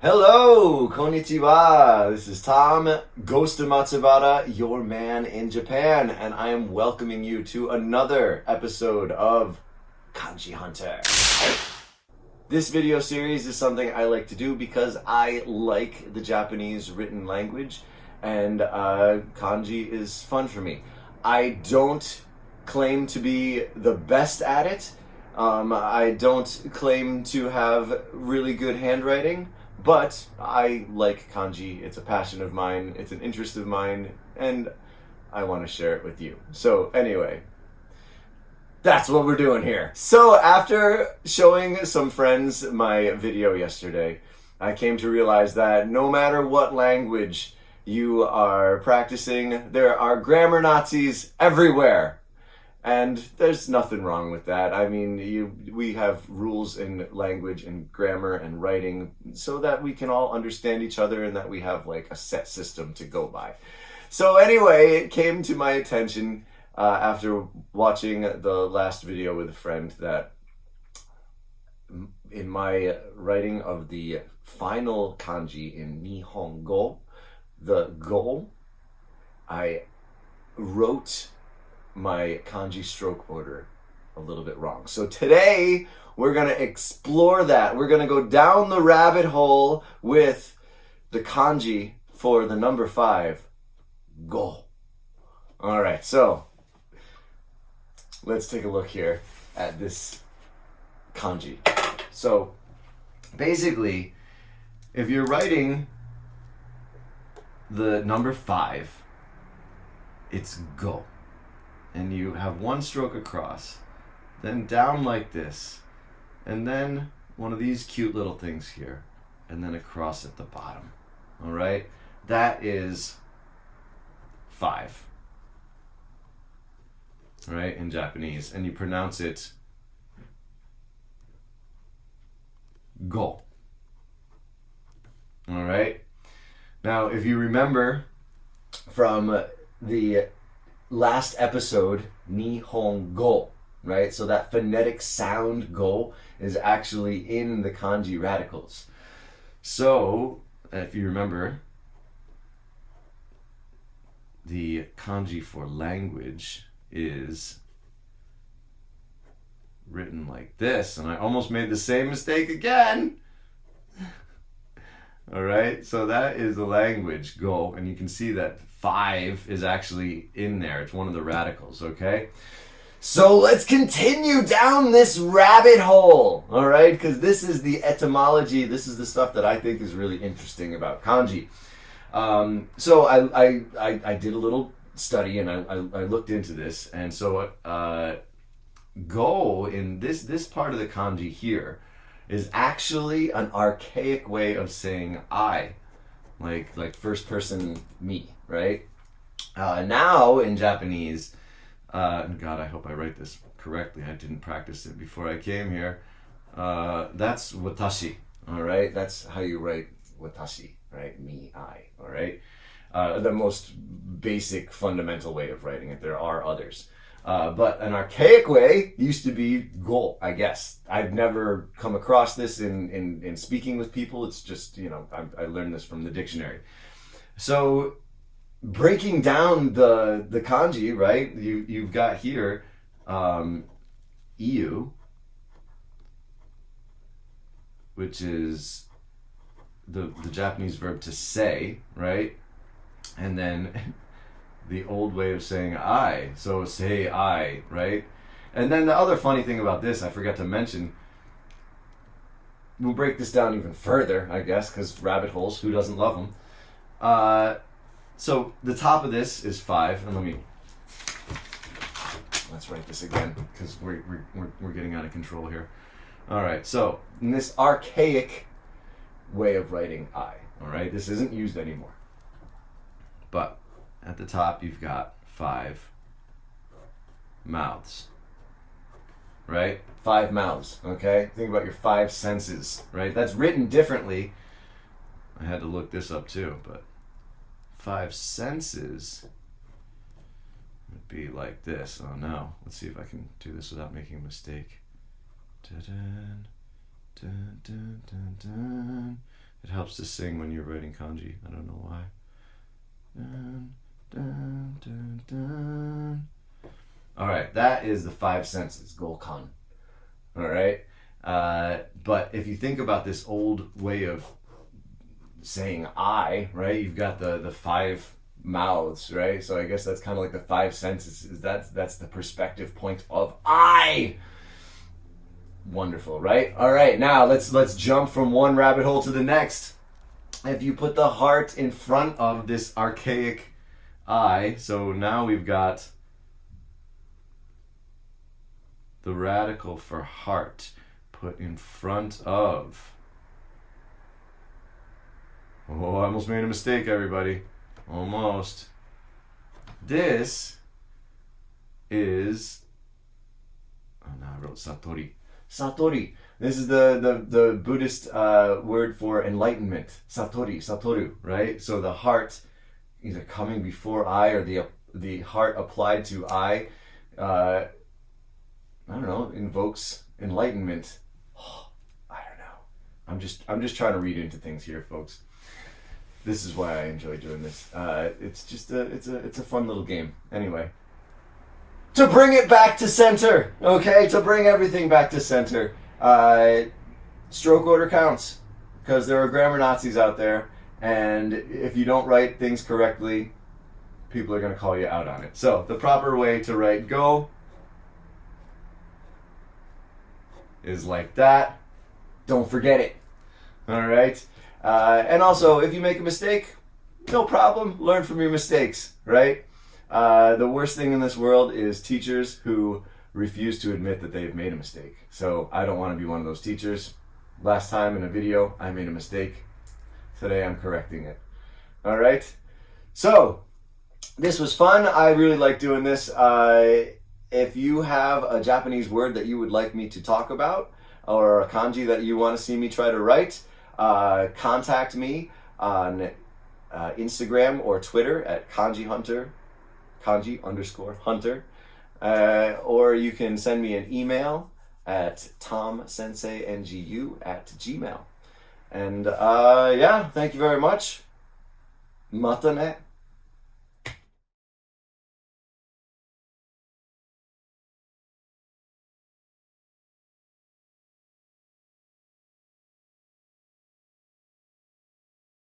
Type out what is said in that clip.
Hello, konnichiwa. This is Tom, Ghost of Matsubara, your man in Japan, and I am welcoming you to another episode of Kanji Hunter. This video series is something I like to do because I like the Japanese written language, and kanji is fun for me. I don't claim to be the best at it. I don't claim to have really good handwriting. But I like kanji, it's a passion of mine, it's an interest of mine, and I want to share it with you. So anyway, that's what we're doing here. So after showing some friends my video yesterday, I came to realize that no matter what language you are practicing, there are grammar Nazis everywhere. And there's nothing wrong with that. I mean, we have rules in language and grammar and writing so that we can all understand each other and that we have like a set system to go by. So anyway, it came to my attention after watching the last video with a friend that in my writing of the final kanji in Nihongo, the go, I wrote my kanji stroke order a little bit wrong. So today we're going to explore that. We're going to go down the rabbit hole with the kanji for the number 5, go. All right, so let's take a look here at this kanji. So basically, if you're writing the number 5, it's go. And you have one stroke across, then down like this, and then one of these cute little things here, and then across at the bottom. All right? That is 5. All right, in Japanese. And you pronounce it go. All right? Now, if you remember from the last episode, Nihongo, right? So that phonetic sound go is actually in the kanji radicals. So, if you remember, the kanji for language is written like this, and I almost made the same mistake again. All right, so that is the language go, and you can see that 5 is actually in there. It's one of the radicals, okay? So let's continue down this rabbit hole, all right? Because this is the etymology. This is the stuff that I think is really interesting about kanji. So I did a little study, and I looked into this, and so go in this part of the kanji here is actually an archaic way of saying I, like first person me, right? Now in Japanese, God, I hope I write this correctly. I didn't practice it before I came here. That's watashi, all right? That's how you write watashi, right? Me, I, all right? The most basic fundamental way of writing it. There are others. But an archaic way used to be go, I guess. I've never come across this in speaking with people. It's just, I learned this from the dictionary. So breaking down the kanji, right? You've got here iu, which is the Japanese verb to say, right? And then the old way of saying I, so say I, right? And then the other funny thing about this, I forgot to mention, we'll break this down even further, I guess, because rabbit holes, who doesn't love them? So the top of this is 5, and let's write this again, because we're getting out of control here. All right, so in this archaic way of writing I, all right, this isn't used anymore. But at the top, you've got 5 mouths, right? 5 mouths, okay? Think about your 5 senses, right? That's written differently. I had to look this up too, but 5 senses would be like this. Oh no, let's see if I can do this without making a mistake. Dun, dun, dun, dun, dun. It helps to sing when you're writing kanji. I don't know why. Dun, dun, dun, dun. All right, that is the five senses, Golkan. All right, but if you think about this old way of saying I, right? You've got the five mouths, right? So I guess that's kind of like the five senses. That's the perspective point of I. Wonderful, right? All right, now let's jump from one rabbit hole to the next. If you put the heart in front of this archaic I, so now we've got the radical for heart put in front of. Oh, I almost made a mistake, everybody. Almost. This is. Oh, no, I wrote Satori. Satori. This is the Buddhist word for enlightenment. Satori, Satoru, right? So the heart, either coming before I or the heart applied to I don't know, invokes enlightenment. Oh, I don't know. I'm just trying to read into things here, folks. This is why I enjoy doing this. It's just it's a fun little game. Anyway, to bring it back to center, okay? To bring everything back to center. Stroke order counts, because there are grammar Nazis out there, and if you don't write things correctly, people are going to call you out on it. So the proper way to write go is like that. Don't forget it. All right? And also, if you make a mistake, no problem. Learn from your mistakes, right? The worst thing in this world is teachers who refuse to admit that they've made a mistake. So I don't want to be one of those teachers. Last time in a video, I made a mistake. Today, I'm correcting it. All right? So, this was fun. I really like doing this. If you have a Japanese word that you would like me to talk about, or a kanji that you want to see me try to write, contact me on Instagram or Twitter at Kanji Hunter, Kanji_Hunter, or you can send me an email at tomsenseinu@gmail.com. And yeah, thank you very much. Mata ne.